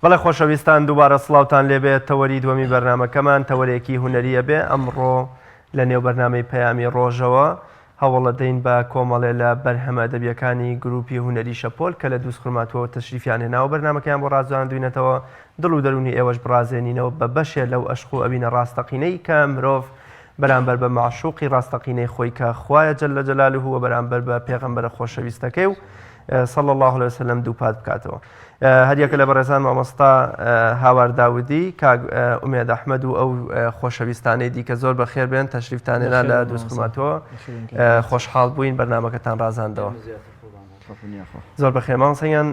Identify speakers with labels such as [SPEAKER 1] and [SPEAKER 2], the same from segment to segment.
[SPEAKER 1] بەڵێ خۆشەویستان دووبارە سڵاوتان لێبێت تەوەری دووەمی بەرنامەکەمان تەوەرێکی هونەریە بێ ئەمڕۆ لە نێو بەرنامەی پەیامی ڕۆژەوە هەوڵە دەین بە کۆمەڵێ لە بەرهەمە ئەدەبیەکانی گروپی هونەری شەپۆل کە لە دووسخورماتەوە تەشریفیان هێناوە بەرنامەکەیان بۆ ڕازاندوینەتەوە دڵ و دەرونی ئێوەش بڕازێنینەوە بە بەشێ لەو ئەشق و ئەبینە ڕاستەقینەی کە مرۆڤ بەرامبەر بە معشوقی ڕاستەقینەی خۆی کە خوایە جەلە جەلالوه و بەرامبەر بە پێغەمبەرە خۆشەویستەکەی و صلى الله عليه وسلم دووپات بکاتەوە. هەریەکە لە بەڕێزان مامۆستا هاوار داودی کاک ئومێد ئەحمەد و ئەو خۆشەویستانەی دیکە زۆر بەخێر بێن تەشریفتانێنا لە دووسخورماتەوە خۆشحاڵ بووین بەرنامەکەتان ڕازاندەوە. زۆر بەخێر مامۆستایان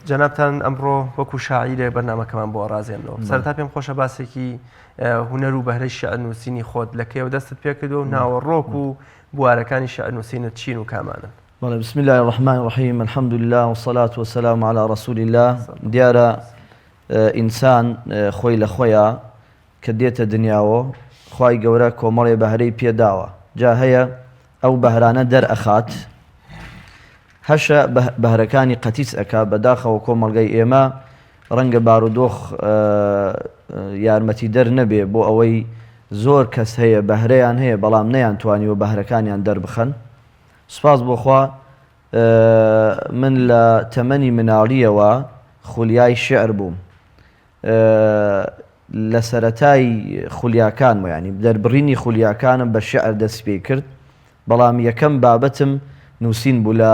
[SPEAKER 1] جەنابتان ئەمڕۆ وەکو شاعیرێ بەرنامەکەمان بۆ ڕازێنەوە. سەرەتا پێم خۆشە باسێکی هونەر و بەهرەی شێعر نووسینی خۆت لە کێوە دەستت پێ کردو و ناوەڕۆک و بوارەکانی شێعر نووسینت چین و کامانن؟
[SPEAKER 2] بسم الله الرحمن الرحيم الحمد لله والصلاة والسلام على رسول الله دیارە ئینسان خۆی لە خۆیە کە دێتە دنیاوە خوای گەورە کۆمەڵێ بەهرەی پێداوە جا هەیە ئەو بەهرانە دەرئەخات هەشە بەهرەکانی قەتیس ئەکا بەداخەوە کۆمەڵگەی ئێمە ڕەنگە بارودۆخ یارمەتی دەر نەبێ بۆ ئەوەی زۆر کەس هەیە بەهرەیان هەیە بەڵام نەیانتوانیوە بەهرەکانیان دەربخەن. سپاس بۆخوا من لە تەمەنی مناڵیەوە خولیای شێعر بووم لە سەرەتای خولیاکانم ینی دەربڕینی خولیاکانم بە شێعر دەست پێ کرد بەڵام یەکەم بابەتم نووسین بوو لە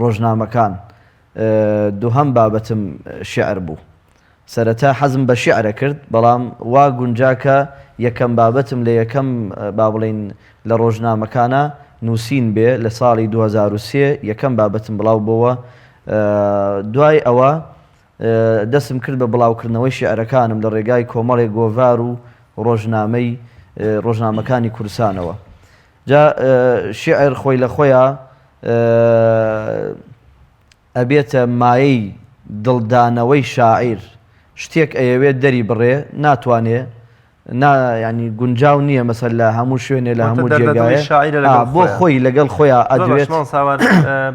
[SPEAKER 2] ڕۆژنامەکان دووهەم بابەتم شێعر بوو سەرەتا حەزم بە شێعرە کرد بەڵام وا گونجاکە یەکەم بابەتم لە یەکەم با بڵێن لە ڕۆژنامەکانە نووسین بێ لە ساڵی 2023 یەکەم بابەتم بڵاو بۆەوە دوای ئەوە دەستم کرد بە بڵاوکردنەوەی شێعرەکانم لە ڕێگای کۆمەڵێک گۆڤار و ڕۆژنامەکانی کوردستانەوە جا شێعر خۆی لە خۆیان ئەبێتە مایەی دڵدانەوەی شاعیر شتێک ئەیەوێت دەری بڕێ ناتوانێ ینی گونجاو نییە مەسەر لە هەموو شوێنێ لە هەموو جێگایە بۆ خۆی لەگەڵ خۆیان ئەدوێت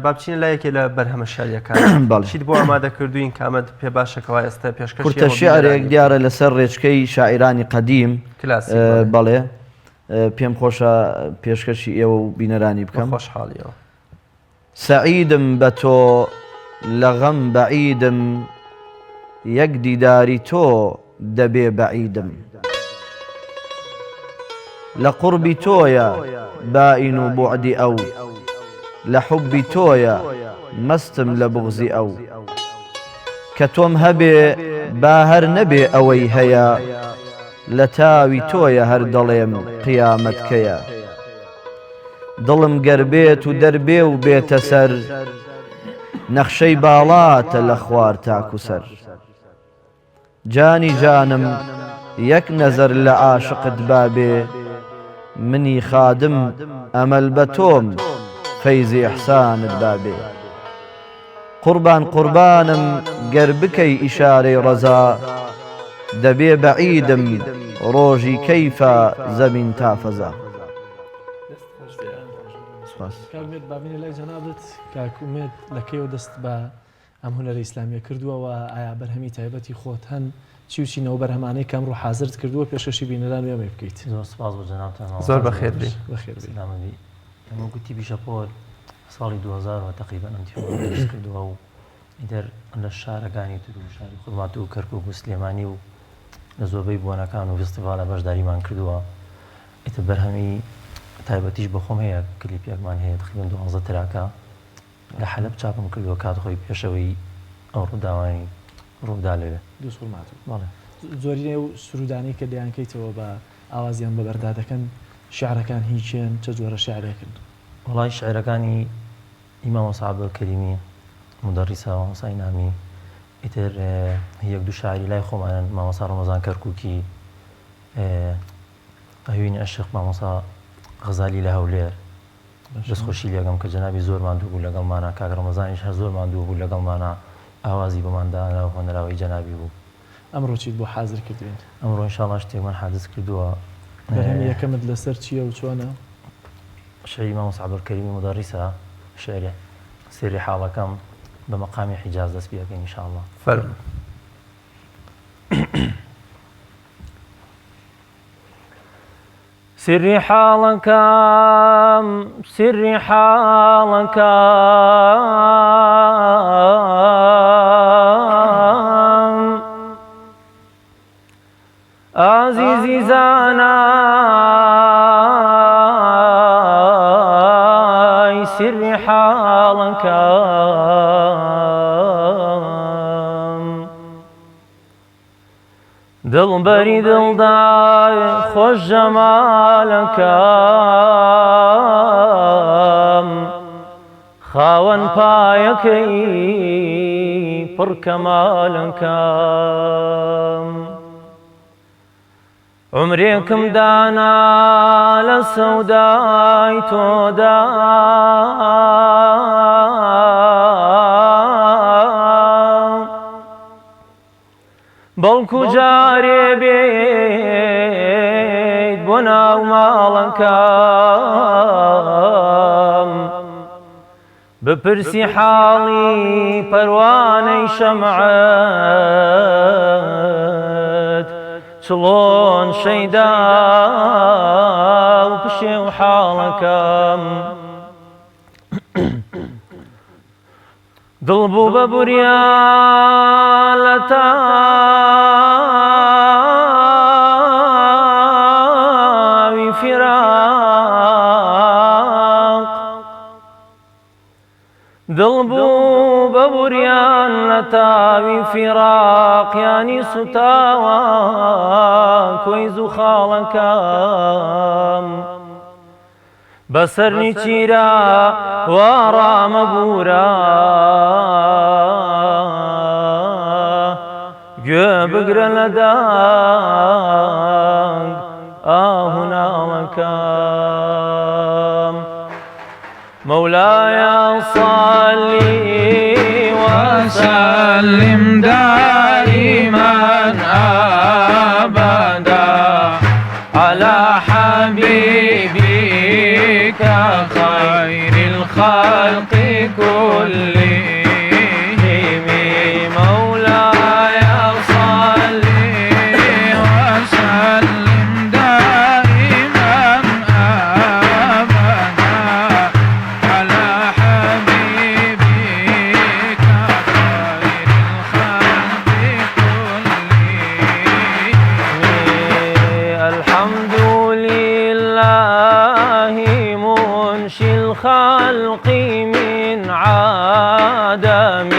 [SPEAKER 1] بابچین لایەکێ لە بەرهەمە شاریەکان بەڵشیت بۆ ئامادەکردوین کامەت پێ باشەکەەوە ئێستا پێشکەش
[SPEAKER 2] کورتە شێعرێک دیارە لەسەر ڕێچکەی شاعیرانی قەدیم بەڵێ پێم خۆشە پێشکەشی ئێوە و بینەرانی بکەم
[SPEAKER 1] خۆشحاڵیەوە
[SPEAKER 2] سەعیدم بە تۆ لە غەم بەعیدم یەک دیداری تۆ دەبێ بەعیدم لە قوربی تۆیە بائین و بوعدی ئەو لە حوبی تۆیە مەستم لە بوغزی ئەو کە تۆم هەبێ با هەر نەبێ ئەوەی هەیە لە تاوی تۆیە هەر دەڵێم قیامەتکەیە دڵم گەربێت و دەربێ و بێتە سەر نەخشەی باڵاتە لە خوار تاکو سەر جانی جانم یەک نەزەر لە عاشقت بابێ منی خادم ئەمەل بە تۆم فەیزی ئیحسانت بابێ قوربان قوربانم گەر بکەی ئیشارەی ڕەزا دەبێ بەعیدم ڕۆژی کەیفە زەمین تا فەزا.
[SPEAKER 3] کاکمێت بابینە لای جەنابەت کاکومێت لەکەیەوە دەست بە ئەم هونەرە ئیسلامیە کردووەوە ئایا بەرهەمی تایبەتی خۆت هەن چی و چینەوە بەرهەمانەی کەم ڕوو حازرت کردووە پێشەشی بینەران وێمە بکەیت.
[SPEAKER 4] زۆر سپاس بۆ جەنابتان
[SPEAKER 1] زۆر بەخێر بێ
[SPEAKER 4] ئەمە گوتی بیشەپۆل ساڵی 2000 تقریبا ئەم کردووە و ئیدەر لە شارەکانی تر و شاری خورمات و کەرکووک و سلێمانی و لە زۆربەی بۆنەکان و فستیڤالە بەشداریمان کردووە ئیتر بەرهەمی تایبەتیش بە خۆم هەیە کلیپێکمان هەیە تقریبا 12 تراکە لە حەلەب چاپم کردووە کات خۆی پێشەوەی ئەو ڕووداوانی ڕوودا لەوێ
[SPEAKER 3] دووسخورمات زۆرینێ و سرودانی کە دەیانکەیتەوە بە ئاوازیان بەبەردا دەکەن شیعرەکان هیچیان چه جۆرە شیعرێکن؟
[SPEAKER 4] وەڵای شیعرەکانی ئیمام مۆسعەب کەریمی مدەڕیسە مامۆسای نامی ئیتر یەک دوو شاعری لای خۆمانن مامۆسا ڕەمەزان کەرکووکی قەهوێنی عەشق مامۆسا غەزالی لە هەولێر دەستخۆشی لێگەم کە جەنابی زۆر ماندوو بوو لەگەڵمانە کاک ڕەمەزانیش هەر زۆر ماندوو بوو لەگەڵمانە ئاوازی بەماندانا و هۆنەراوی جەنابی بوو.
[SPEAKER 3] ئەمڕۆ چیت بۆ حازر کردوین؟
[SPEAKER 4] ئەمڕۆ ئینشاڵڵا شتێکمان حادث کردووە.
[SPEAKER 3] بەرهەمی یەکەمت لەسەر چییە و چۆنە؟
[SPEAKER 4] شعری مام مۆسعەب کەریمی مدەڕیسە شعری سێری حاڵەکەم بە مەقامی حیجاز دەست پێ دەکەین ئینشاءڵڵا.
[SPEAKER 1] فەرموو.
[SPEAKER 4] سری حاڵەکەم سری حاڵەکەم ئازیزی زانای سری حاڵەکەم دڵبەری دڵدار خۆش جەمالەکەم خاوەن پایەکەی پڕ کەمالەکەم عمرێکم دانا لە سەودای تۆدا بەڵکو جارێ بێت بۆ ناو ماڵەکەم بپرسی حاڵی پەروانەی شەمعەت چڵۆن شەیدا و پشێ و حاڵەکەم دڵ بوو بە بوریان لە تاوی فیراق دڵ بوو بە بوریان لە تاوی فیراق یانی سوتاوە کۆی زوو خاڵەکەم بەسەر نیچیرە وا ڕامەبوورە گوێ بگرە لە دانگ ئاهو ناڵەکەم مولاي صلي وسلم دائما أبدا على حبيبك خير الخلق كلهم مولاي صل وسلم دائما أبدا على حبيبك خير الخلق كلهم الحمد لله منشي الخلق من عدم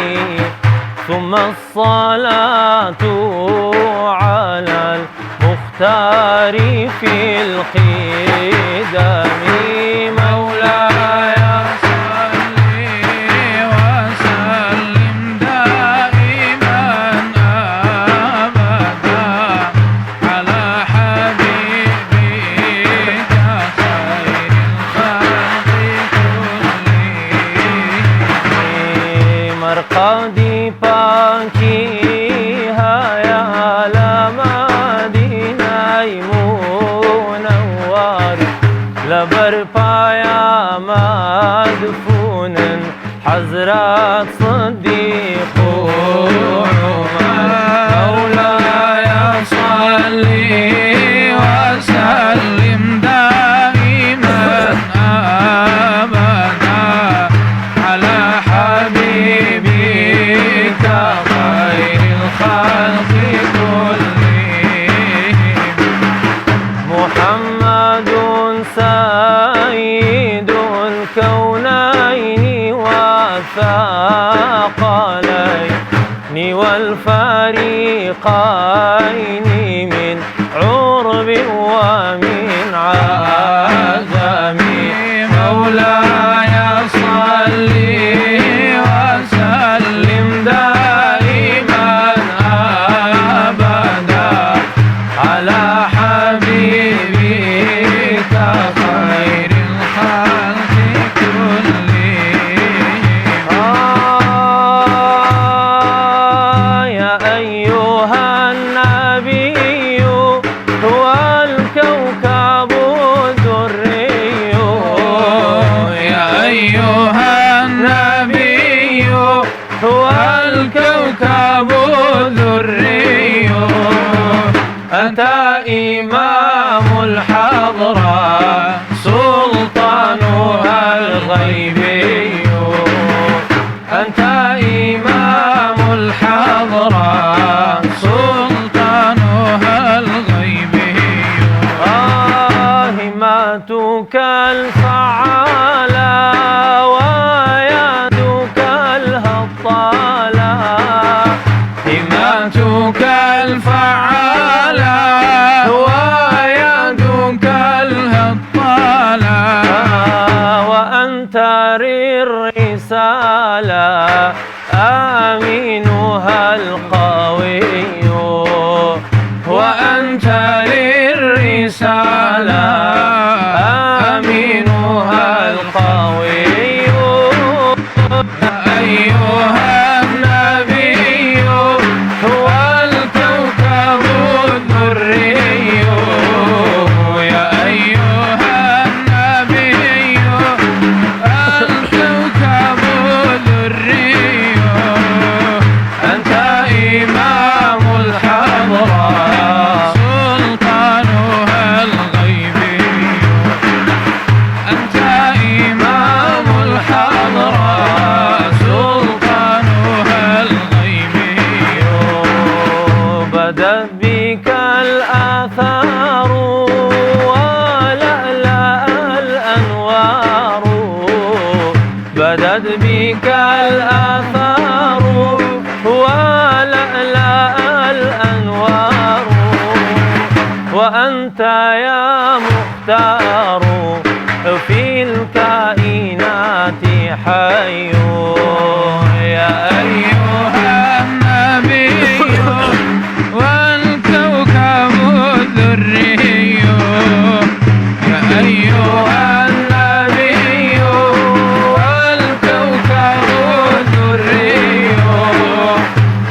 [SPEAKER 4] ثم الصلاة على المختار في القدم مولاي صل وسلم دائما أبدا على حبيبك خير الخلق كلهم مرقدي باكي هيا لمدينة منور لبربايا مدفون حضرات صديق عمر مولاي صل وسلم دائما أبدا على حبيبك خير الخلق كلهم محمد سيد الكونين والثقلين والفريقين من عرب ومن عجم مولاي صل وسلم دائما أبدا على حبيبك خير الخلق كلهم يا أيها النبي هو الكوكب الدري يا أيها النبي هو الكوكب الدري أنت إمام الحضر
[SPEAKER 5] الحضرة سلطانها الغيبي أنت إمام الحضرة سلطانها الغيبي
[SPEAKER 1] همتك الفعالة ويدك الهطالة
[SPEAKER 5] همتك الفعالة ويدك الهطالة
[SPEAKER 1] وأنت الرسالة آمينها القوي
[SPEAKER 5] وأنت للرسالة آمينها القوي أيها النبي هو الكوكب الدري يا أيها النبي الكوكب الدري أنت إمام الحضرة سلطانها الغيبي أنت إمام الحضرة سلطانها الغيبي
[SPEAKER 1] بدت بك الآثار ولألأ الأنوار بدت بك الآثار ولألأ الأنوار وأنت يا مختار في الكائنات حي يا
[SPEAKER 5] أيها النبي والكوكب الذري يا أيها النبي والكوكب الذري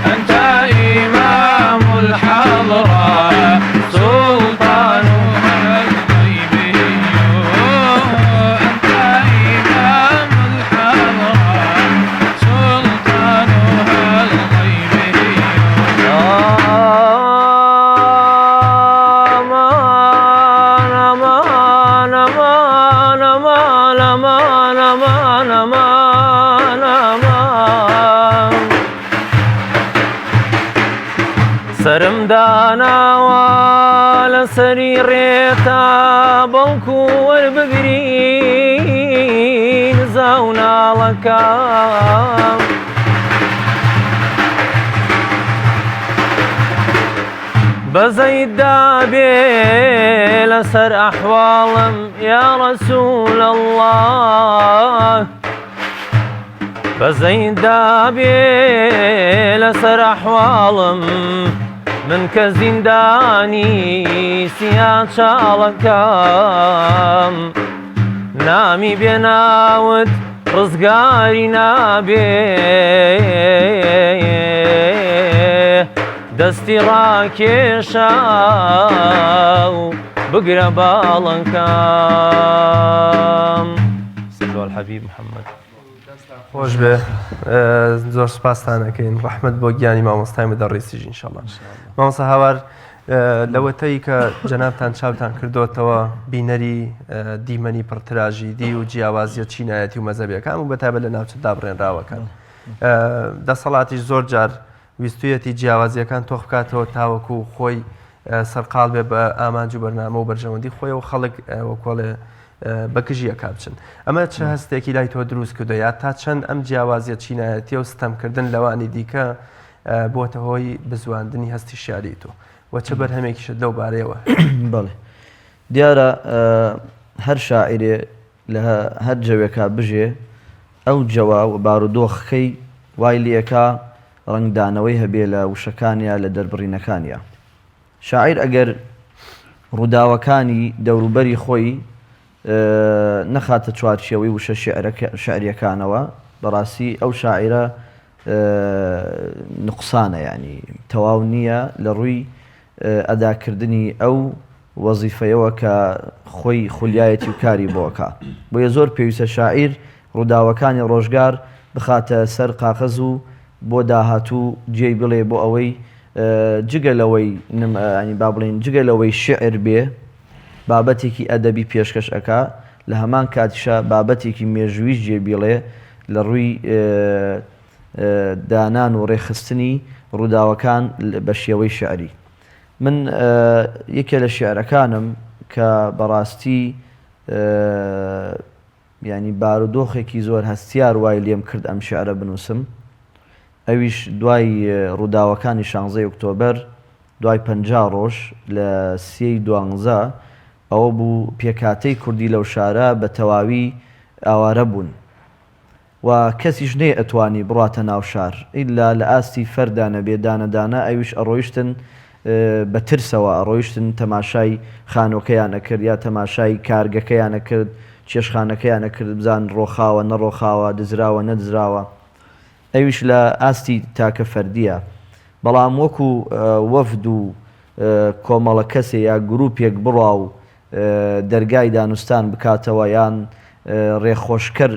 [SPEAKER 5] أنت إمام الحضرة سلطانها الغيبي أنت إمام الحضرة سلطانها الغيبي
[SPEAKER 1] سرم داناوە لەسەری ڕێتا بەڵکو وەربگرین زاو ناڵەکەم بەزەیدا بێ لەسەر ئەحواڵم یا ڕەسوول الله بەزەیدا بێ لەسەر ئەحواڵم من کە زیندانی سیا چاڵەکەم نامی بێناوت ڕزگاری نابێ دەستی ڕاکێشە و بگرە باڵەکەم سەلوى الحەبیب محەممەد خۆش بێ زۆر سپاسانەکەین ڕەحمەت بۆ گیانی مامۆستای مەدەڕیسیژ ئینشەڵڵا مامۆستا هاوار لەوەتەی کە جەنابتان چاوتان کردوتەوە بینەری دیمەنی پڕتراژی دی و جیاوازیە چینایەتی و مەزەبیەکان و بەتایبەت لە ناوچەدا بڕێنراوەکان دەسەڵاتی زۆر جار ویستویەتی جیاوازیەکان تۆخ بکاتەوە تاوەکو خۆی سەرقاڵ بێ بە ئامانج و بەرنامە و بەرژەوەندی خۆی و خەڵک وەکۆڵێ بەکژیە کابچن ئەمە چه هەستێکی لای تۆ دروست کردو یا تا چەند ئەم جیاوازیە چینایەتی و ستەمکردن لەوانی دیکە بۆتە هۆی بزواندنی هەستی شیاری تۆ و چه بەرهەمێکیشت لەو بارەیەوە
[SPEAKER 2] بەڵێ دیارە هەر شاعرێ لە هەر جەوێکا بژێ ئەو جەوا و بارودۆخەکەی وای لێکا ڕنگدانەوەی هەبێ لە وشەکانیە لە دەربڕینەکانیە شاعیر ئەگەر ڕووداوەکانی دەوروبەری خۆی نەخاتە چوارچێوەی وشە شعریەکانەوە بەڕاستی ئەو شاعرە نقصانە ینی تەواو نییە لە ڕووی ئەداکردنی ئەو وەزیفەیەوە کە خۆی خولیایەتی و کاری بۆکە بۆیە زۆر پێویستە شاعیر ڕووداوەکانی ڕۆژگار بخاتە سەر قاقەز و بۆ داهاتوو جێی بڵێ بۆ ئەوەی جگە لەوەی با بڵێن جگە لەوەی شعر بێ بابەتێکی ئەدەبی پێشکەش ئەکا لە هەمان کاتیشە بابەتێکی مێژوویش جێبیڵێ لە ڕووی دانان و ڕێخستنی ڕووداوەکان بە شێوەی شعری. من یەکێ لە شێعرەکانم کە بەڕاستی ینی بارودۆخێکی زۆر هەستیار وای لێم کرد ئەم شعرە بنووسم، ئەویش دوای ڕووداوەکانی 16 ئۆکتۆبەر دوای 50 ڕۆژ لە 12 ئەوە بوو پێکاتەی کوردی لەو شارە بە تەواوی ئاوارە بوون و کەسیش نێ ئەتوانی بڕاتە ناو شار ئیلا لە ئاستی فەردانە بێدانەدانە ئەویش ئەڕۆیشتن بە ترسەوە ئەڕۆیشتن تەماشای خانۆکەیانە کرد یا تەماشای کارگەکەیانە کرد، چێشخانەکەیانە کرد بزان ڕۆخاوە نەڕۆخاوە دزراوە نەدزراوە، ئەویش لە ئاستی تاکە فەردیە. بەڵام وەکو وەفد و کۆمەڵە کەسێ یا گروپێک بڕا و دەرگای دانوستان بکاتەوە یان ڕێخۆشکەر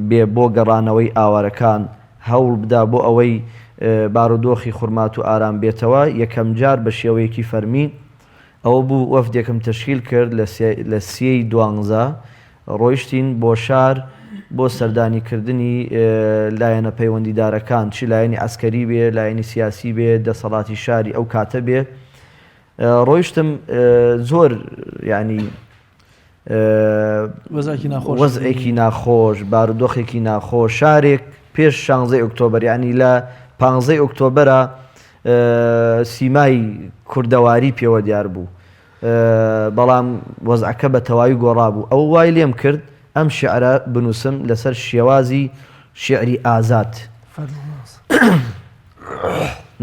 [SPEAKER 2] بێ بۆ گەڕانەوەی ئاوارەکان هەوڵ بدا بۆ ئەوەی بارودۆخی خورمات و ئارام بێتەوە، یەکەم جار بە شێوەیەکی فەرمی ئەوە بوو وەفدێکم تەشکیل کرد لە 12 ڕۆیشتین بۆ شار بۆ سەردانیکردنی لایەنە پەیوەندیدارەکان، چ لایەنی ئەسکەری بێ، لایەنی سیاسی بێ، دەسەڵاتی شاری ئەو کاتە بێ. ڕۆیشتم زۆر ینی وەزعێکی ناخۆش، بارودۆخێکی ناخۆش، شارێک پێش 16 ئۆکتۆبەر ینی لە 15 ئۆکتۆبەرە سیمای کوردەواری پێوە دیار بوو، بەڵام وەزعەکە بە تەواوی گۆڕا بوو. ئەو وای لێم کرد ئەم شعرە بنووسم لەسەر شێوازی شعری ئازاد.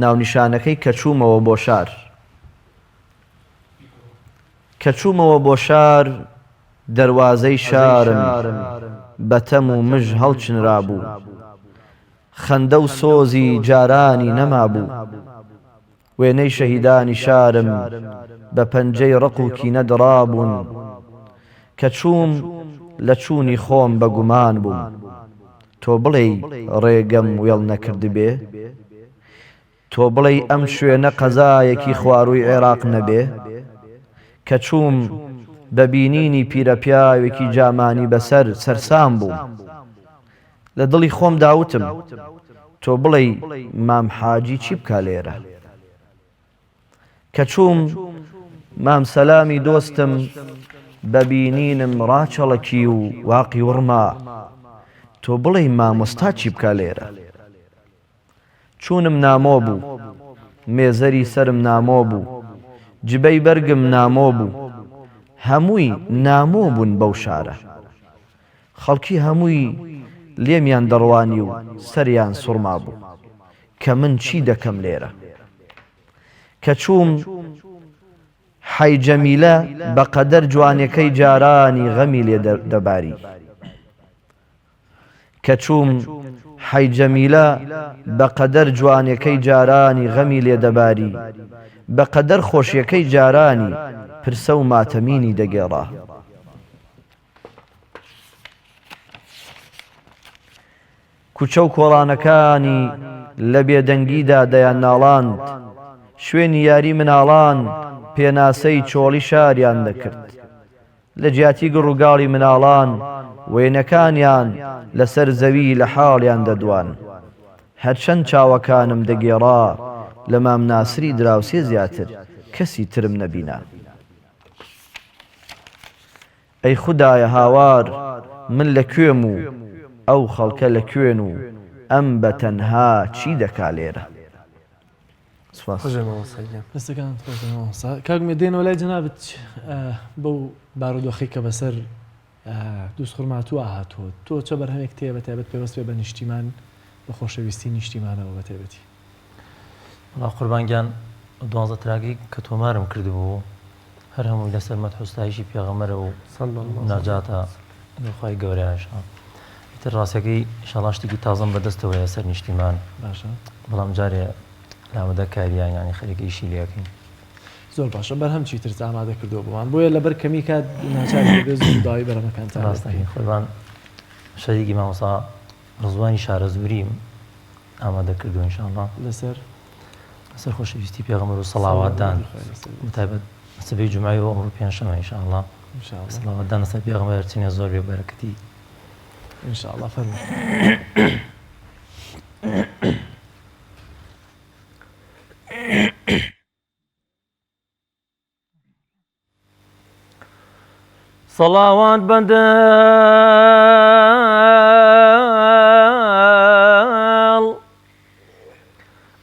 [SPEAKER 2] ناونیشانەکەی کە چوومەوە بۆ شار، کە چوومەوە بۆ شار دەروازەی شارم بەتەم و مژ هەڵچنرا بوو، خەندە و سۆزی جارانی نەما بوو، وێنەی شەهیدانی شارم بە پەنجەی ڕق و کینە دڕابوون، کە چووم لە چوونی خۆم بە گومان بووم، تۆ بڵێ ڕێگەم وێڵ نەکرد بێ، تۆ بڵێ ئەم شوێنە قەزایەکی خواروی عێراق نەبێ، کە چووم بە بینینی پیرەپیاوێکی جامانی بەسەر سەرسام بووم، لە دڵی خۆم داوتم تۆ بڵێ مام حاجی چی بکا لێرە، کە چووم مام سەلامی دۆستم بە بینینم ڕاچەڵەکی و واقی وڕما، تۆ بڵێ مامۆستا چی بکا لێرە، چوونم نامۆ بوو، مێزەری سرم نامۆ بوو، جبەی بەرگم نامۆ بوو، هەمووی نامۆ بوون بەو شارە، خەڵکی هەمووی لێمیان دەڕوانی و سەریان سوڕما بوو، کە من چی دەکەم لێرە، کە چووم حەی جەمیلە بەقەدەر جوانەکەی جارانی غەمی لێ دەباری، کە چووم حەی جەمیلە بەقەدەر جوانەکەی جارانی غەمی لێ دەباری، بەقەدەر خۆشیەکەی جارانی پرسە و ماتەمینی دەگێڕا، کوچە و کۆڵانەکانی لە بێدەنگیدا دەیان ناڵاند، شوێنی یاری مناڵان پێناسەی چۆڵی شاریان دەکرد، لە جیاتی گڕووگاڵی مناڵان وێنەکانیان لەسەر زەوی لە حاڵیان دەدوان، هەرچەند چاوەکانم دەگێڕا لە مام ناسری دراوسێ زیاتر کەسی ترم نەبینا. ئەی خودایە هاوار من لەکوێم و ئەو خەڵکە لەکوێن و ئەم بە تەنها چی دەکا لێرە.
[SPEAKER 3] کاگمێ دێنەوە لای جەنابەت بەو بارودۆخی کە بەسەر دووس خورماتوە هاتووە، تۆ چە بەرهەمێک تێ بە تایبەت پێوەست بێ بە نیشتیمان بە خۆشەویستی نیشتیمانەوە بە تایبەتی؟
[SPEAKER 4] قوربانگیان 12 تراگی کە تۆمارم کردبوو هەر هەمووی لەسەر مەدحوستایشی پێغەمبەرە و ناجاتە خی گەورەیانشە. ئیتر ڕاستەکەی شەڵاشتێکی تازەم بەدەستەوەیە سەر نیشتیمان،
[SPEAKER 3] باشە
[SPEAKER 4] بەڵام جارێ لامەدە کاریان ینی خەریکەیشی لەکەین.
[SPEAKER 3] زۆر باشە بەرهەم چیتر ئامادە کردەوە بمان بۆیە لەبەر کەمی کات ناچار زۆر داوای بەرەمەکان
[SPEAKER 4] ڕاستەکەی خۆبان شەریکی مامۆستا ڕزوانی شارە زوریم ئامادە کردو ئینشاءڵڵا
[SPEAKER 3] لەسەر
[SPEAKER 4] خۆشەویستی پێغەمبەر و سەڵاواتدان بتایبەت سبەی جومای و ئەمڕۆ پێنجشەمە ئینشاءالله
[SPEAKER 3] انشاءالله
[SPEAKER 4] سڵاوەتدان لەسەر پێغەمبەر چینە زۆر بێ بەرەکەتی.
[SPEAKER 3] انشاءالله فەرموو.
[SPEAKER 4] صلوات بدل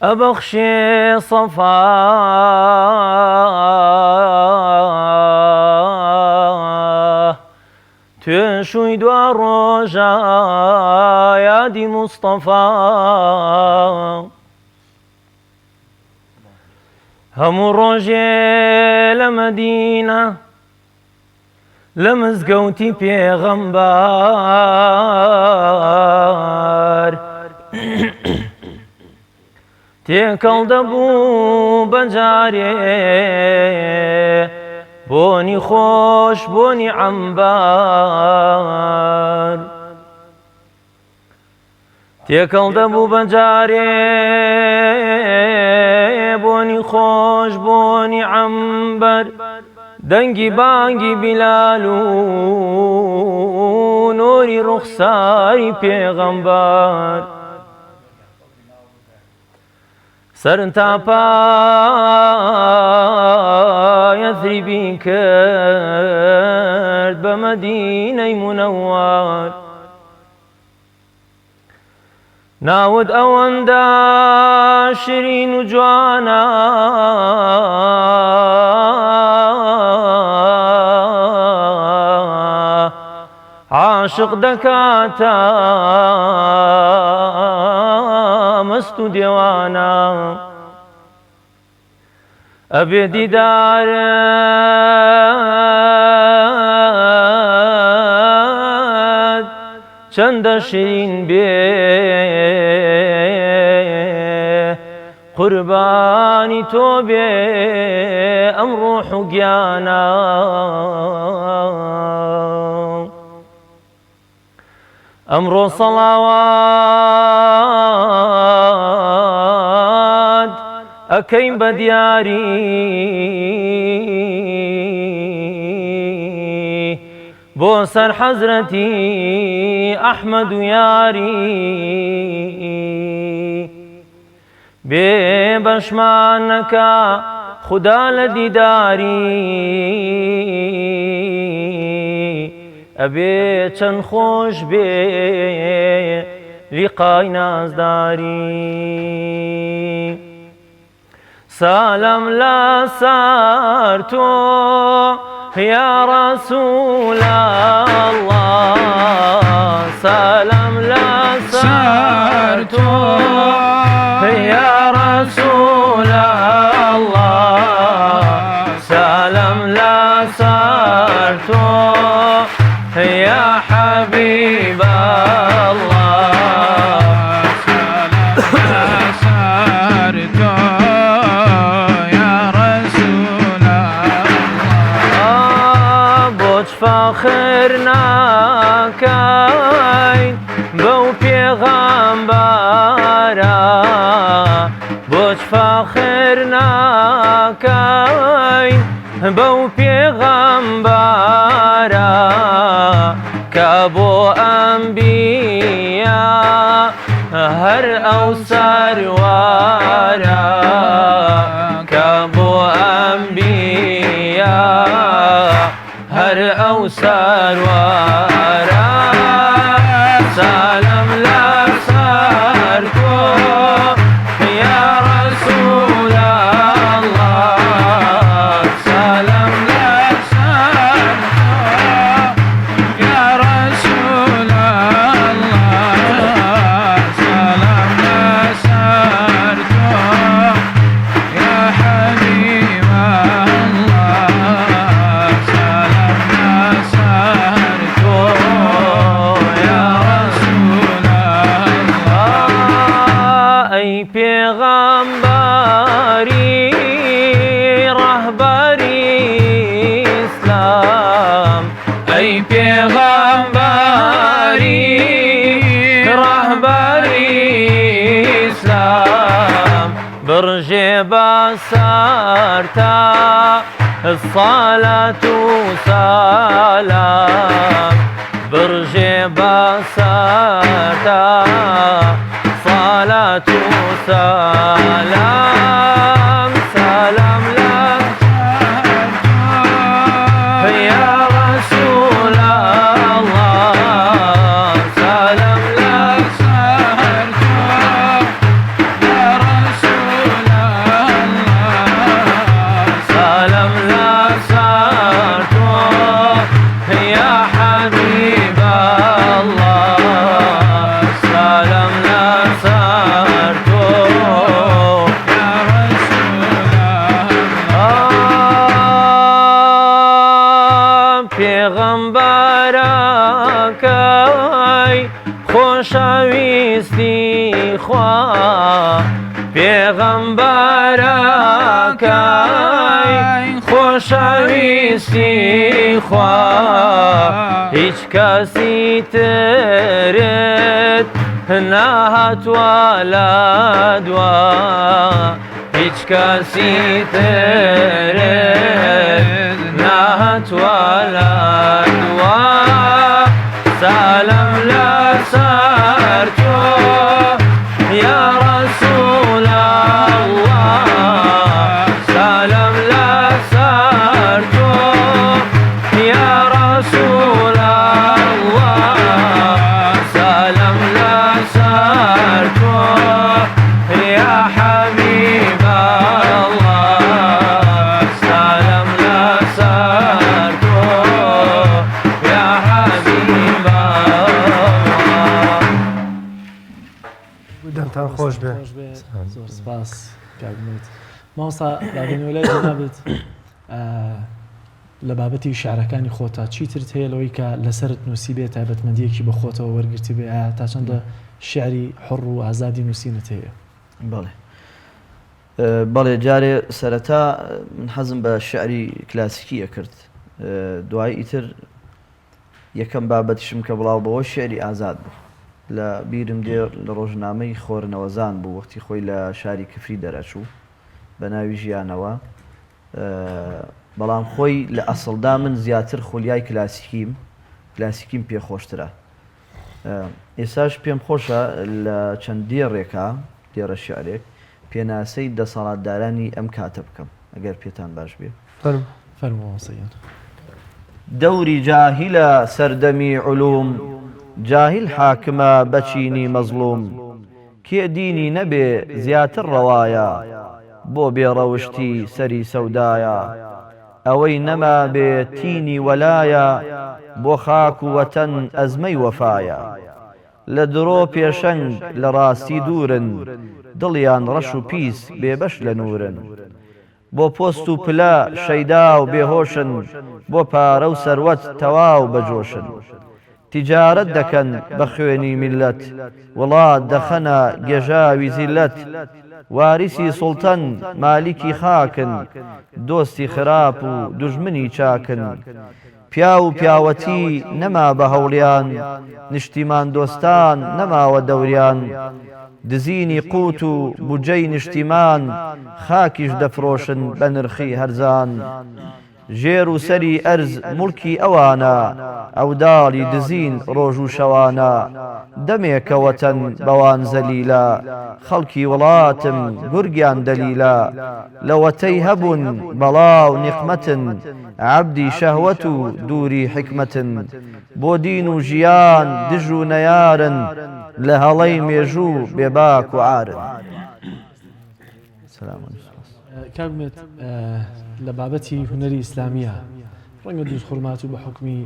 [SPEAKER 4] أبخشي صفا تشوي دوا روجا يا دي مصطفى هم روجي لمدينة لمزقوتي پیغمبر تێکەڵ دەبوو بەجارێ بۆنی خۆش بۆنی عەمبار تێکەڵ دەبوو بەجارێ بۆنی خۆش بۆنی عەمبەر دەنگی بانگی بیلال و نۆری ڕوخساری پێغەمبەر سەرن تاپا یەثریبی کرد بە مەدینەی مونەوەر ناود ئەوەندە شیرین و جوانە عاشق دەکاتە مەست و دێوانە ئەبێ دیدارت چەندە شیرین بێ قوربانی تۆ بێ ئەم ڕۆح و گیانە ئەمڕۆ سەڵاوات ئەکەین بە دیاری بۆ سەر حەزرەتی ئەحمەد و یاری بێ بەشمان نەکا خودا لە دیداری ئەبێ چەند خۆش بێ لیقای نازداری سالم لەسەر تۆ یا ڕەسوول الله سالم لەسەر تۆ یا ڕەسوول الله سالم لەسەر تۆ يا حبيب الله
[SPEAKER 5] سلام سارتو يا رسول الله
[SPEAKER 4] بوش فاخرنا كاين بو پیغمبرا بوش فاخرنا كاين بو پیغمبرا كابو أنبياء هر أو سروارا كابو أنبياء هر أو سروارا سلام لسرتو يا رسول الله سلام پیغمبری رهبری اسلام ای پیغمبری رهبری اسلام برج بسرتا الصلاة سلام برجي بساتا صلاة سلام سلام لك يا رسول الله سلام لك
[SPEAKER 5] يا رسول الله
[SPEAKER 4] سلام لك صرته يا حبيب الله سلام لك صرته
[SPEAKER 5] يا رسول
[SPEAKER 4] پێغەمبەرەکەی خۆشەویستی خوا پێغەمبەرەکەی خۆشەویستی خوا هیچ کەسی ترت نەهاتوە لە دوا هیچ کەسی ترت نەهاتوە لە دوا سلام لەسەر تۆ یا رسول الله سلام لەسەر تۆ یا رسول الله سلام لەسەر تۆ يا حبيب الله سلام لەسەر تۆ يا حبيب الله
[SPEAKER 1] دەمتان خۆش بێ.
[SPEAKER 3] زۆر سپاس کاگمێت مامۆستا باگەنیۆلای جەنابەت لە بابەتی شعرەکانی خۆتا چیترت هەیە لەوەی کە لەسەرت نووسی بێت تایبەتمەندیەکی بە خۆتەوە وەرگرتی بێ تا چەندە شعری حڕ و ئازادی نووسینت هەیە؟
[SPEAKER 2] بەڵێ جارێ سەرەتا من حەزم بە شعری کلاسیکیە کرد دوای ئیتر یەکەم بابەتیشم کە بڵاو بەوە شعری ئازاد بوو لە بیرم دێ لە ڕۆژنامەی خۆرنەوەزان بوو وەختی خۆی لە شاری کفری دەرەچوو بە ناوی ژیانەوە بەڵام خۆی لە ئەسڵدا من زیاتر خۆلیای کلاسیکیم پێخۆشترە ئێساش پێم خۆشە لە چەند دێڕێکە دێڕە شعرێک پێناسەی دەسەڵاتدارانی ئەم کاتە بکەم ئەگەر پێتان باش بێ
[SPEAKER 3] فەرمووەسەیان
[SPEAKER 2] دەوری جاهیلە سەردەمی علوم جاهیل حاکمە بەچینی مەزلوم کێ دینی نەبێ زیاتر ڕەوایە بۆ بێڕەوشتی سەری سەودایە ئەوەی نەما بێ تینی وەلایە بۆ خاک و وەتەن ئەزمەی وەفایە لە درۆ پێشەنگ لە ڕاستی دوورن دڵیان ڕەش و پیس بێبەش لە نورن بۆ پۆست و پلە شەیدا و بێهۆشن بۆ پارە و سەروەت تەواو بەجۆشن تیجارەت دەکەن بە خوێنی میلەت وڵات دەخەنە گێژاوی زیلەت واریسی سوڵتەن مالیکی خاکن دۆستی خراپ و دوژمنی چاکن پیا و پیاوەتی نەما بە هەوڵیان نیشتیمان دۆستان نەماوە دەوریان دزینی قوت و بجەی نیشتیمان خاکیش دەفرۆشن بە نرخی هەرزان ژێر و سەری ئەرز مڵکی ئەوانە ئەوداڵی دزین ڕۆژ و شەوانە دەمێکەوەتەن بەوان زەلیلە خەڵکی وڵاتم گورگیان دەلیلە لەوەتەی هەبوون بەڵاو نیقمەتن عەبدی شەهوەت و دووری حکمەتن بۆ دین و ژیان دژ و نەیارن لە هەڵەی مێژوو بێباک و عارن.
[SPEAKER 3] کاگمێت لە بابەتی هونەری ئیسلامیە ڕەنگە دووس خورمات و بە حکمی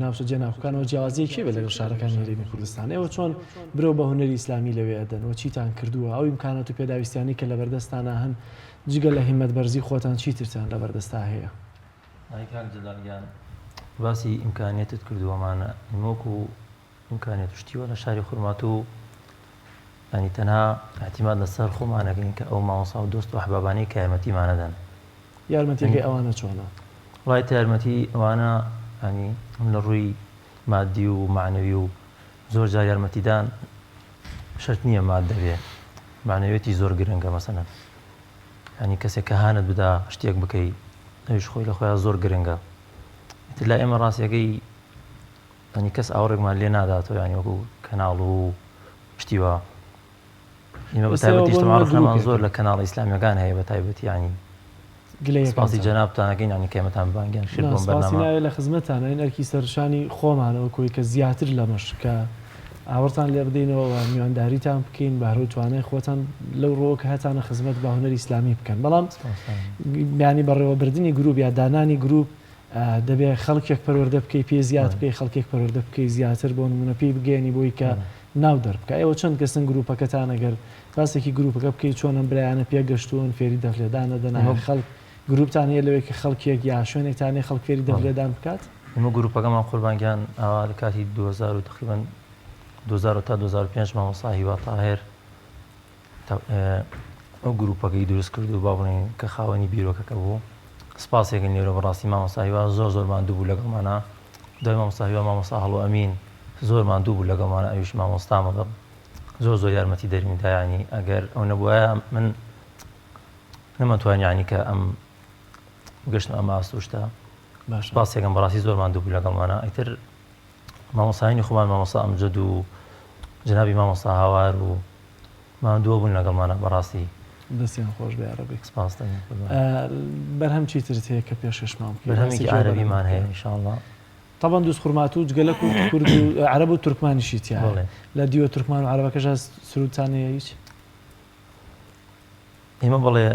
[SPEAKER 3] ناوچە ناوخەکانەوە جیاوازیەکی بێت لەگەڵ شارەکانی هەرێمی کوردستان ئێوە چۆن برەو بە هونەری ئیسلامی لەوێ ئەدەنەوە چیتان کردووە ئەو ئیمکانات و پێداویستیانی کە لە بەردەستانە هەن جگە لە هیمەت بەرزی خۆتان چیترتان لە بەردەستا هەیە؟
[SPEAKER 4] باسی ئیمکانێتت کردووەمانە نمۆک و ئیمکانێت شتیوە لە شاری خورمات و ینی تەنها احتیماد لەسەر خۆمانەکەین کە ئەو مامۆستا و دۆست و ئەحبابانەی کە یارمەتیمانەدەن.
[SPEAKER 3] یارمەتیەکەی ئەوانە چۆنە؟
[SPEAKER 4] وڵای یارمەتی ئەوانە ینی لە ڕووی مادی و معنەوی و زۆر جار یارمەتیدان شەرت نییە مادە بێ معنەوێتی زۆر گرنگە مەسەلەن ینی کەسێک کە هانت بدا شتێک بکەی ئەویش خۆی لە خۆیان زۆر گرنگە ئیتر لای ئێمە ڕاستیەکەی ینی کەس ئاوڕێکمان لێ ناداتەوە ینی وەکو کەناڵ و پشتیوە ئێمە بە تایبەتی ئیجتیماعڕەخنەمان زۆر لە کەناڵە ئیسلامیەکان هەیە بە تایبەتی ینی سپاسی جەنابتانەکەین ینی کێمەتان بانگیان شێر بۆم بەرنامە
[SPEAKER 3] ناوێت لە خزمەتانە این ئەرکی سەرشانی خۆمانەوە کۆی کە زیاتر لەمەش کە ئاوەڕتان لێ بدەینەوە میوانداریتان بکەین بەهرەو توانای خۆتان لەو ڕۆ کە هەتانە خزمەت بە هونەری ئیسلامی بکەن بەڵام بیانی بەڕێوەبردننی گروپ یا دانانی گروپ دەبێت خەڵکێک پەروەردە بکەی پێ زیات بکەی خەڵکێک پەروەردە بکەی زیاتر بۆ نمونە پێی بگەێنی بۆی کە ناو دەربکە ئێوە چەند کەسن گروپەکەتان ئەگەر باسێکی گروپەکە بکەیت چۆنم برایانە پێگەشتوون فێری دەفلێدانە دەنا خەڵک گروپتان هەیە لەوەی کە خەڵکێک یا شوێنێکتانێ خەڵک فێری دەفلێدان بکات
[SPEAKER 4] ئێمە گروپەکەمان قوربانگیان ئاوا لە کاتی 2000 تقریبان 2000 تا 2005 مامۆستا هیوا تاهێر ئەو گروپەکەی دروست کرد و با بڵێن کە خاوەنی بیرۆکەکە بوو سپاسێکن لێرە بەڕاستی مامۆستا هیوا زۆر ماندوو بوو لەگەڵمانە دوای مامۆستا هیوا مامۆستا هەڵۆ ئەمین زۆر ماندوو بوو لەگەڵمانە ئەویش مامۆستامە زۆر یارمەتی دەرمیدا ینی ئەگەر ئەو نەبووایە من نەمەتوانین ینی کە ئەم گەشتم ئەمە ئاسوشتا سپاسێکم بەڕاستی زۆر ماندوو بوو لەگەڵمانە ئیتر مامۆستایانی خۆمان مامۆستا ئەمجەد و جنابی مامۆستا هاوار و ماندووە بوون لەگەڵمانە بەڕاستی
[SPEAKER 3] دەستیان خۆش بێ عەرەبی
[SPEAKER 4] سپاس
[SPEAKER 3] بەرهەم چیترت هەیە کە پێشەشمان بکەین
[SPEAKER 4] بەرهەمێکی عەرەبیمان هەیە ئینشاءڵڵا
[SPEAKER 3] طبعا دووس خورمات و جگەلک و کورد و عەرەب و تورکمانیشی تیا لە دیوە تورکمان و عەرەبەکەش سرودتان هەیە هیچ
[SPEAKER 4] ئێمە بڵێ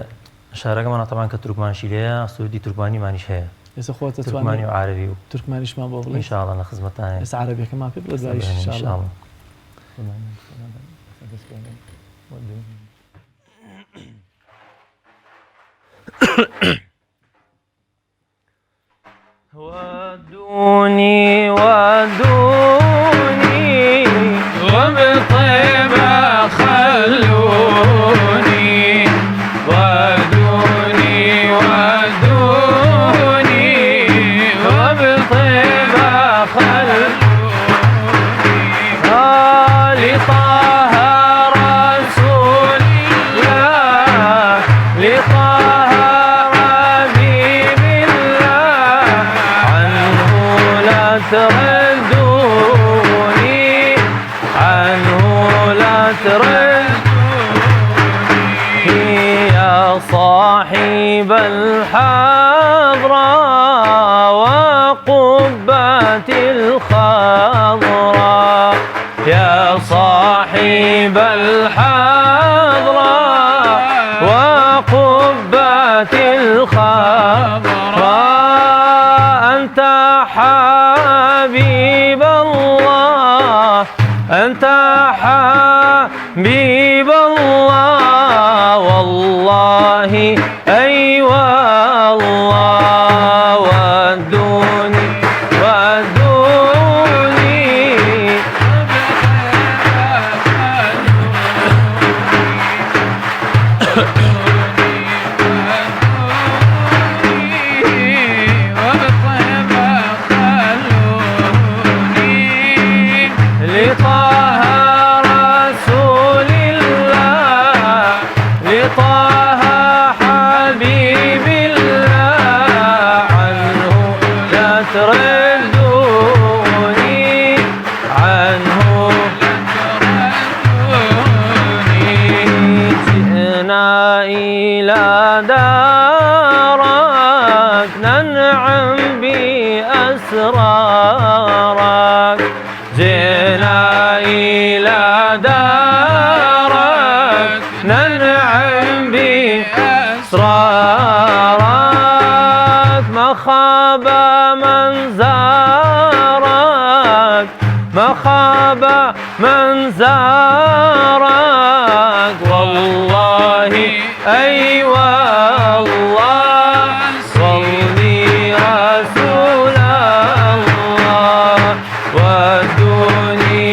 [SPEAKER 4] شارەکەمانە تەمان کە تورکمانشی لێیە سعودی تورکمانیمانیش هەیە
[SPEAKER 3] ئێستا خۆتە
[SPEAKER 4] تورکمانی و عەرەبی و
[SPEAKER 3] تورکمانیشمان بۆ بڵێ
[SPEAKER 4] ئینشاءڵڵا لە خزمەتتانە
[SPEAKER 3] ئێستا عەرەبیەکەمان پێ بڵێ دواییش ئینشاءڵڵا
[SPEAKER 5] ودوني وبطيبة خلوني ودوني وبطيبة خلوني لطه رسول الله لطه حبيب الله عنه لا تردوني عنه لا تردوني يا صاحب الحضرة وقبة الخضراء يا صاحب الحضرة وقبة الخضراء أنت حبيب الله أنت حبيب الله والله أي والله ودوني لطه رسول الله لطه حبيب الله عنه لا تردوني عنه جئنا إلى دارك ننعم بأسرارك جئنا إلى دارك ننعم بأسرارك ما خاب من زارك ما خاب من زارك والله أي والله صلي رسول الله ودوني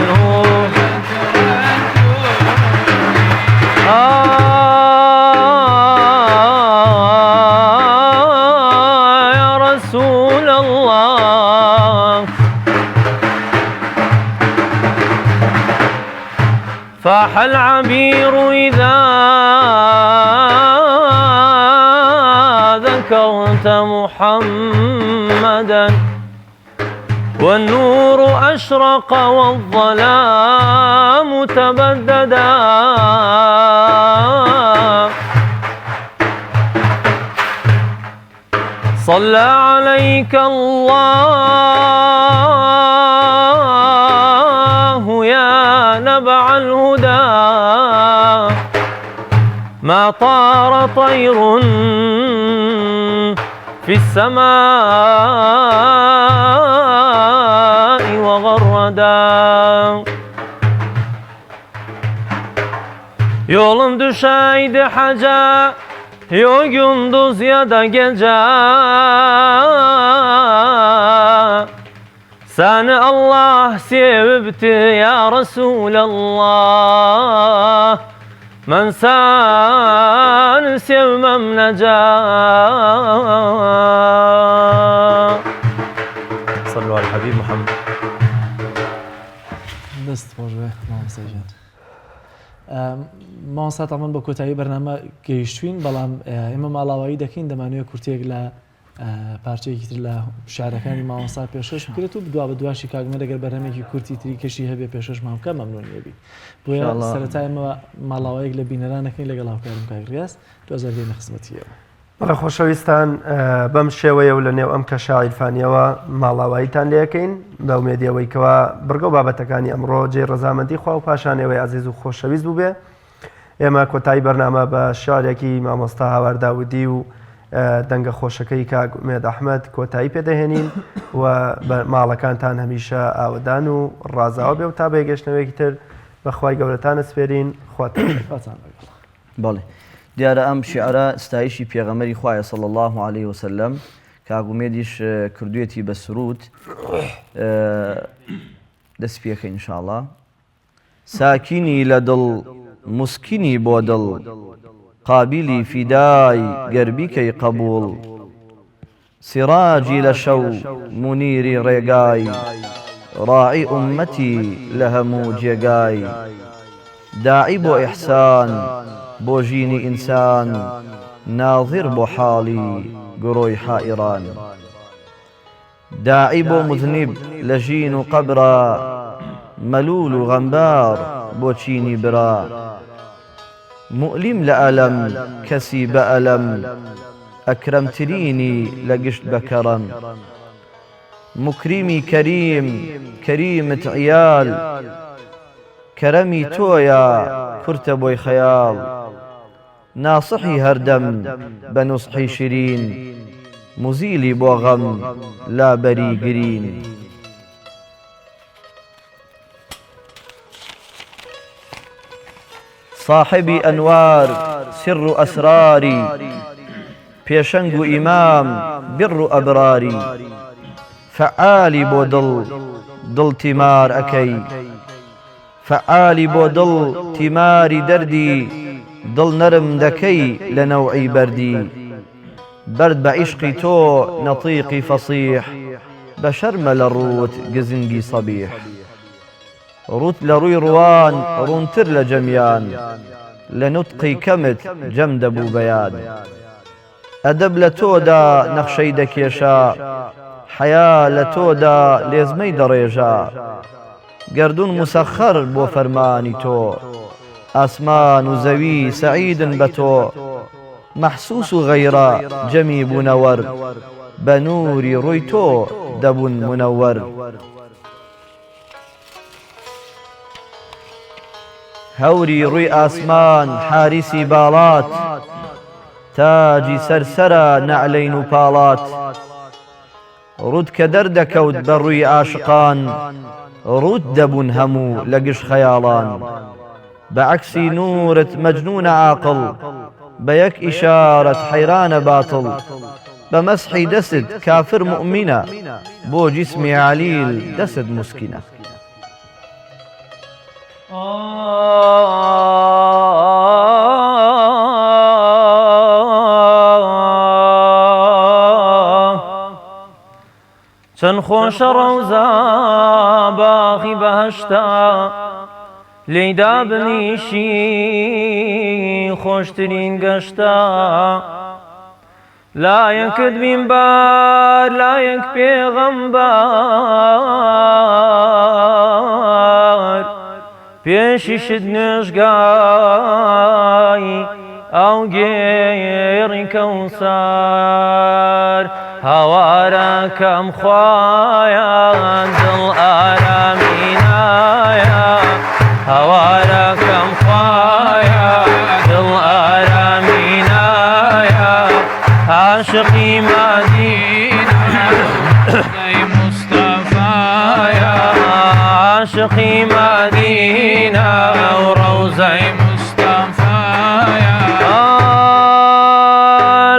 [SPEAKER 5] عنه يا رسول الله فاح العبير إذا ذكرت محمدا والنور أشرق والظلام تبددا صلى عليك الله يا نبع الهدى ما طار طير في السماء وغردا yolun düşeydi haca yo gündüz ya da gece seni Allah sevipti ya Resulallah ben seni sevmem neca صلوا على الحبيب محمد
[SPEAKER 3] دەست خۆش بێ مامۆستاجان. مامۆستا تەمان بە کۆتایی بەرنامە گەیشتوین بەڵام ئێمە ماڵاوایی دەکەین دەمانوێت کورتێک لە پارچەیەکی تر لە شارەکانی مامۆستا پێشەش بکرێت و بدوا بە دواشی کاگمە دەگەر بەرهەمێکی کورتی تری کەشی هەبێ پێشەش مامکە مەمنونیەبی بۆیە سەرەتای ئێمە ماڵاوایەک لە بینەرانەکەین لەگەڵ هاوکارم کاگریاس دوازەردێنە خزمەتیەوە.
[SPEAKER 1] بەڵێ خۆشەویستان بەم شێوەیە و لە نێو ئەم کەشە عیرفانیەوە ماڵاواییتان لێەکەین بە ئومێدیەوەیکەوە بڕگە و بابەتەکانی ئەمڕۆ جێ ڕەزامەندی خوا و پاشانەوەی عەزیز و خۆشەویست بوو بێ. ئێمە کۆتایی بەرنامە بە شارێکی مامۆستا هاوار داودی و دەنگە خۆشەکەی کاک ئومێد ئەحمەد کۆتایی پێدەهێنین و ماڵەکانتان هەمیشە ئاودان و ڕازاوە بێ و تا بەیگەشتنەوەیەکی تر بەخوای گەورەتانە سپێرین خواتان
[SPEAKER 2] بەڵێ دیارە ئەم شیعرە ستایشی پێغەمەری خوایە صلی الله عليه وسلم کاک ئومێدیش کردوێتی بە سرود دەست پێکە ئینشاءڵڵا ساکینی لە دڵ مسکینی بۆ دڵ قابلی فیدای گەربیکەی قبول سیراجی لە شەو منیری ڕێگای ڕاعی ئومەتی لە هەموو جێگای داعی بۆ ئیحسان بۆ ژینی ئینسان ناظر بۆ حاڵی گڕۆی حائیران داعی بۆ مذنب لە ژین و قەبرا مەلول و غەمبار بۆ چینی برا مؤلم لە ئەلەم کەسی بە ئەلەم ئەکرەمترینی لە گشت بەکەڕەم مکریمی کەریم کەریمت عیال کەرەمی تۆیە کورتە بۆی خەیاڵ ناسحی هەردەم بە نوسحی شیرین مزیلی بۆ غەم لابەری گرین صاحبی ئەنوار سر و ئەسراری پێشەنگ و ئیمام بڕ و ئەبراری فەعالی بۆ دڵ تیمار ئەکەی فەعالی بۆ دڵ تیماری دەردی دڵ نەرم دەکەی لە نەوعی بەردی بەرد بە عیشقی تۆ نەتیقی فەسیح بە شەرمە لە ڕووت گزنگی سەبیح ڕوت لە ڕووی ڕوان ڕوونتر لە جەمیان لە نوتقی کەمت جەم دەبوو بەیان ئەدەب لە تۆدا نەخشەی دەکێشا حەیا لە تۆدا لێزمەی دەڕێژا گەردون مسەخەر بۆ فەرمانی تۆ ئاسمان و زەوی سەعیدن بە تۆ مەحسوس و غەیرە جەمی بوونەوەر بە نووری ڕووی تۆ دەبوون منەوەر هەوری ڕووی ئاسمان حاریسی باڵات تاجی سەرسەرە نەعلەین و پاڵات ڕوود کە دەردەکەوت بە ڕووی عاشقان ڕوود دەبوون هەموو لە گشت خەیاڵان بە عەکسی نورت مەجنونە عاقڵ بە یەک ئیشارەت حەیرانە باتڵ بە مەسحی دەست کافر مؤمینە بۆ جیسمی عەلیل دەست موسکینە
[SPEAKER 5] چەند خۆشە ڕەوزە باغی بەهەشتا لێیدا بنیشی خۆشترین گەشتا لایەکت بین بار لایەک پێغەمبەر پێشیشت نوێژگای ئەو گێڕی کەوسەر هاوارەکەم خوایان دڵ ئارامی نایە هاوارەکەم خوایە دڵ ئارامی نایە عاشقی مەدینە مستەفایە عاشقی مەدینە و ڕەوزەی مستەفایە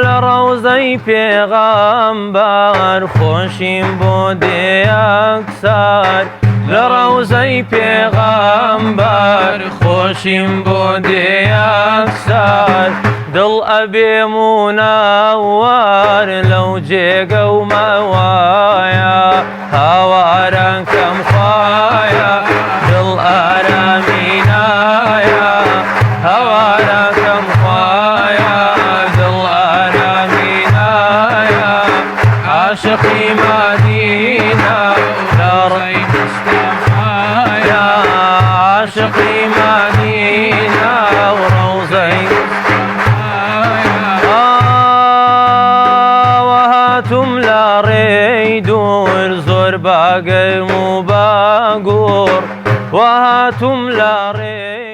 [SPEAKER 5] لە ڕەوزەی پێغەمبەر خۆشیم بۆ دێیەکسەر لە ڕەوزەی پێغەمبەر خۆشیم بۆ دێیەکسەر دڵ ئەبێ مونەوەر لەو جێگە و مەوایە هاوارەکەم خوایە دڵ ئارامی نایە هاوارەکەم خوایە دڵ ئارامی نایە عاشقی مەدینە لە ڕێی مستەفایە عاشقی مەدینە و ڕەوزەی وهاتم لە ڕێی دوور زۆر باگەرم و باگوڕ وهاتم لە ڕێی